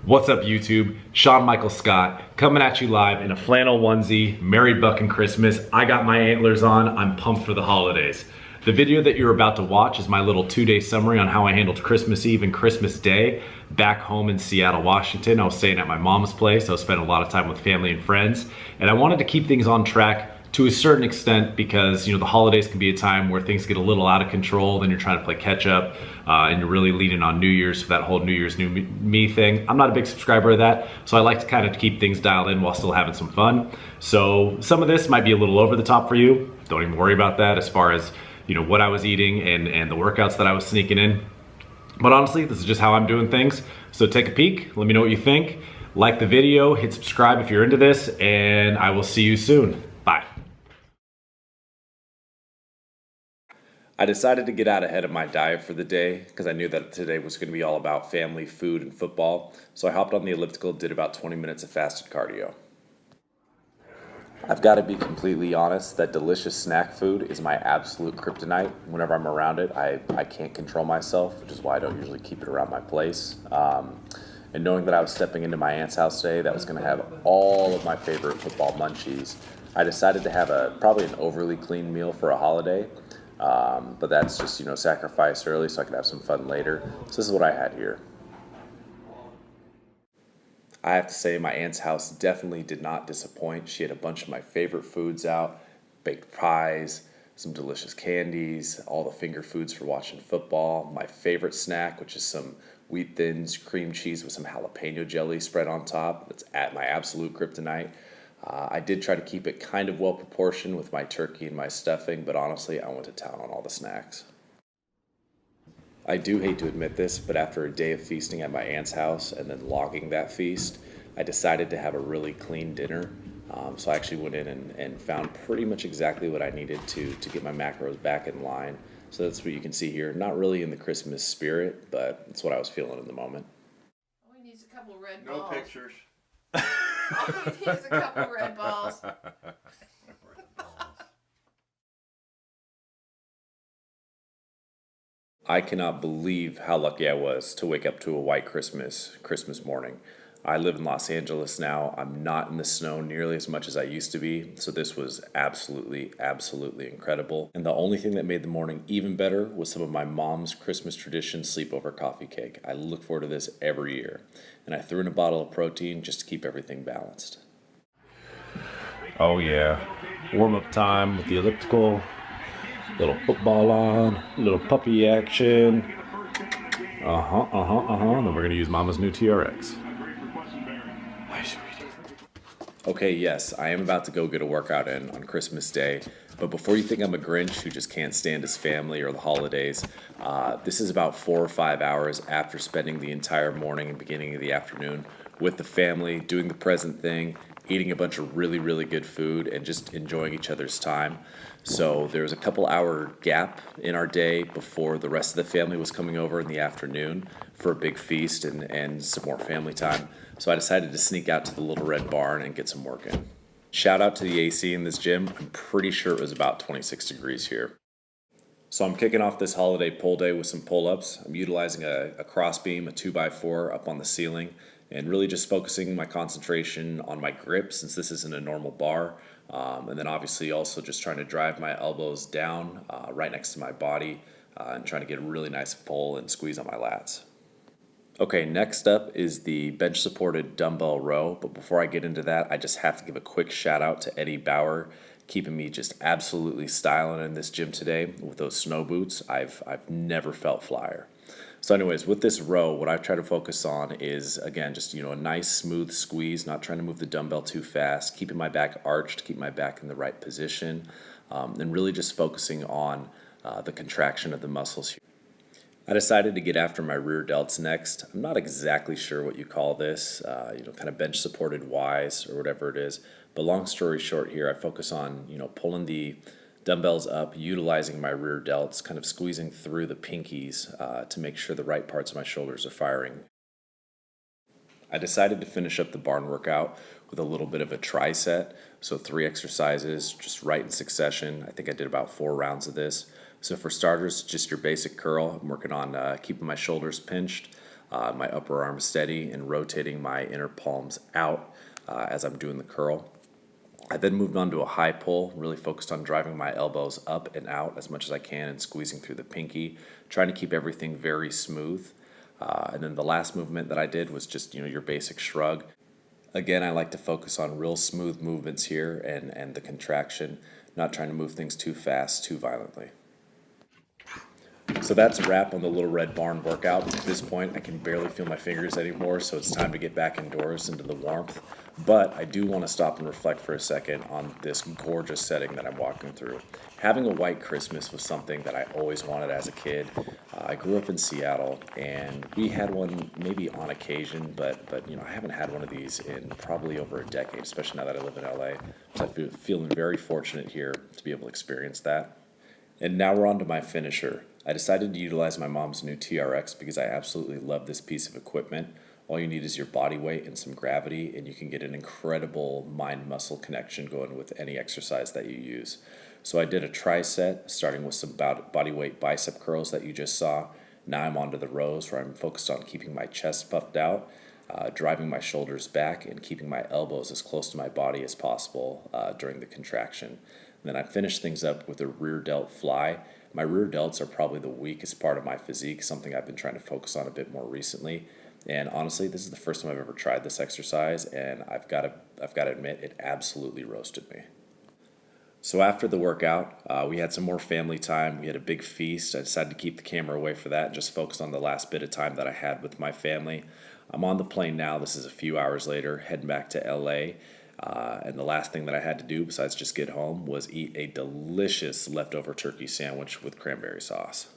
What's up, YouTube? Shawn Michael Scott coming at you live in a flannel onesie, married bucking Christmas. I got my antlers on. I'm pumped for the holidays. The video that you're about to watch is my little 2-day summary on how I handled Christmas Eve and Christmas Day back home in Seattle, Washington. I was staying at my mom's place. I was spending a lot of time with family and friends, and I wanted to keep things on track to a certain extent because, the holidays can be a time where things get a little out of control. Then you're trying to play catch up and you're really leaning on New Year's for that whole New Year's New Me thing. I'm not a big subscriber of that, so I like to kind of keep things dialed in while still having some fun. So some of this might be a little over the top for you. Don't even worry about that as far as what I was eating and the workouts that I was sneaking in. But honestly, this is just how I'm doing things. So take a peek, let me know what you think. Like the video, hit subscribe if you're into this, and I will see you soon. Bye. I decided to get out ahead of my diet for the day because I knew that today was going to be all about family, food, and football. So I hopped on the elliptical, did about 20 minutes of fasted cardio. I've got to be completely honest, that delicious snack food is my absolute kryptonite. Whenever I'm around it, I can't control myself, which is why I don't usually keep it around my place. And knowing that I was stepping into my aunt's house today that was going to have all of my favorite football munchies, I decided to have probably an overly clean meal for a holiday. But that's just, sacrificed early so I could have some fun later. So this is what I had here. I have to say my aunt's house definitely did not disappoint. She had a bunch of my favorite foods out, baked pies, some delicious candies, all the finger foods for watching football, my favorite snack, which is some wheat thins, cream cheese with some jalapeno jelly spread on top. That's at my absolute kryptonite. I did try to keep it kind of well proportioned with my turkey and my stuffing, but honestly, I went to town on all the snacks. I do hate to admit this, but after a day of feasting at my aunt's house and then logging that feast, I decided to have a really clean dinner. So I actually went in and found pretty much exactly what I needed to get my macros back in line. So that's what you can see here. Not really in the Christmas spirit, but it's what I was feeling in the moment. All we need is a couple red balls. No pictures. All we need is a couple red balls. I cannot believe how lucky I was to wake up to a white Christmas morning. I live in Los Angeles now. I'm not in the snow nearly as much as I used to be, so this was absolutely, absolutely incredible. And the only thing that made the morning even better was some of my mom's Christmas tradition sleepover coffee cake. I look forward to this every year. And I threw in a bottle of protein just to keep everything balanced. Oh yeah, warm-up time with the elliptical. Little football on, little puppy action. Then we're gonna use Mama's new TRX. Hi, sweetie. Okay, yes, I am about to go get a workout in on Christmas Day. But before you think I'm a Grinch who just can't stand his family or the holidays, this is about 4 or 5 hours after spending the entire morning and beginning of the afternoon with the family, doing the present thing, eating a bunch of really, really good food, and just enjoying each other's time. So there was a couple hour gap in our day before the rest of the family was coming over in the afternoon for a big feast and some more family time. So I decided to sneak out to the Little Red Barn and get some work in. Shout out to the AC in this gym. I'm pretty sure it was about 26 degrees here. So I'm kicking off this holiday pull day with some pull-ups. I'm utilizing a cross beam, a 2x4 up on the ceiling, and really just focusing my concentration on my grip since this isn't a normal bar. And then obviously also just trying to drive my elbows down right next to my body and trying to get a really nice pull and squeeze on my lats. Okay, next up is the bench supported dumbbell row, but before I get into that, I just have to give a quick shout out to Eddie Bauer, keeping me just absolutely styling in this gym today with those snow boots. I've never felt flyer. So anyways, with this row, what I try to focus on is, again, just, a nice smooth squeeze, not trying to move the dumbbell too fast, keeping my back arched, keep my back in the right position, and really just focusing on the contraction of the muscles here. I decided to get after my rear delts next. I'm not exactly sure what you call this, kind of bench supported Ys or whatever it is. But long story short here, I focus on, pulling the dumbbells up, utilizing my rear delts, kind of squeezing through the pinkies to make sure the right parts of my shoulders are firing. I decided to finish up the barn workout with a little bit of a tri-set. So 3 exercises, just right in succession. I think I did about 4 rounds of this. So for starters, just your basic curl. I'm working on keeping my shoulders pinched. my upper arm steady and rotating my inner palms out as I'm doing the curl. I then moved on to a high pull, really focused on driving my elbows up and out as much as I can and squeezing through the pinky, trying to keep everything very smooth. And then the last movement that I did was just, your basic shrug. Again, I like to focus on real smooth movements here and the contraction, not trying to move things too fast, too violently. So that's a wrap on the Little Red Barn workout. At this point, I can barely feel my fingers anymore, so it's time to get back indoors into the warmth. But I do want to stop and reflect for a second on this gorgeous setting that I'm walking through. Having a white Christmas was something that I always wanted as a kid. I grew up in Seattle, and we had one maybe on occasion, but I haven't had one of these in probably over a decade, especially now that I live in LA. So I feel feeling very fortunate here to be able to experience that. And now we're on to my finisher. I decided to utilize my mom's new TRX because I absolutely love this piece of equipment. All you need is your body weight and some gravity, and you can get an incredible mind-muscle connection going with any exercise that you use. So I did a tri-set, starting with some body weight bicep curls that you just saw. Now I'm on to the rows, where I'm focused on keeping my chest puffed out, driving my shoulders back, and keeping my elbows as close to my body as possible during the contraction. Then I finished things up with a rear delt fly. My rear delts are probably the weakest part of my physique, something I've been trying to focus on a bit more recently. And honestly, this is the first time I've ever tried this exercise, and I've got to admit, it absolutely roasted me. So after the workout, we had some more family time. We had a big feast. I decided to keep the camera away for that and just focus on the last bit of time that I had with my family. I'm on the plane now. This is a few hours later, heading back to LA. And the last thing that I had to do besides just get home was eat a delicious leftover turkey sandwich with cranberry sauce.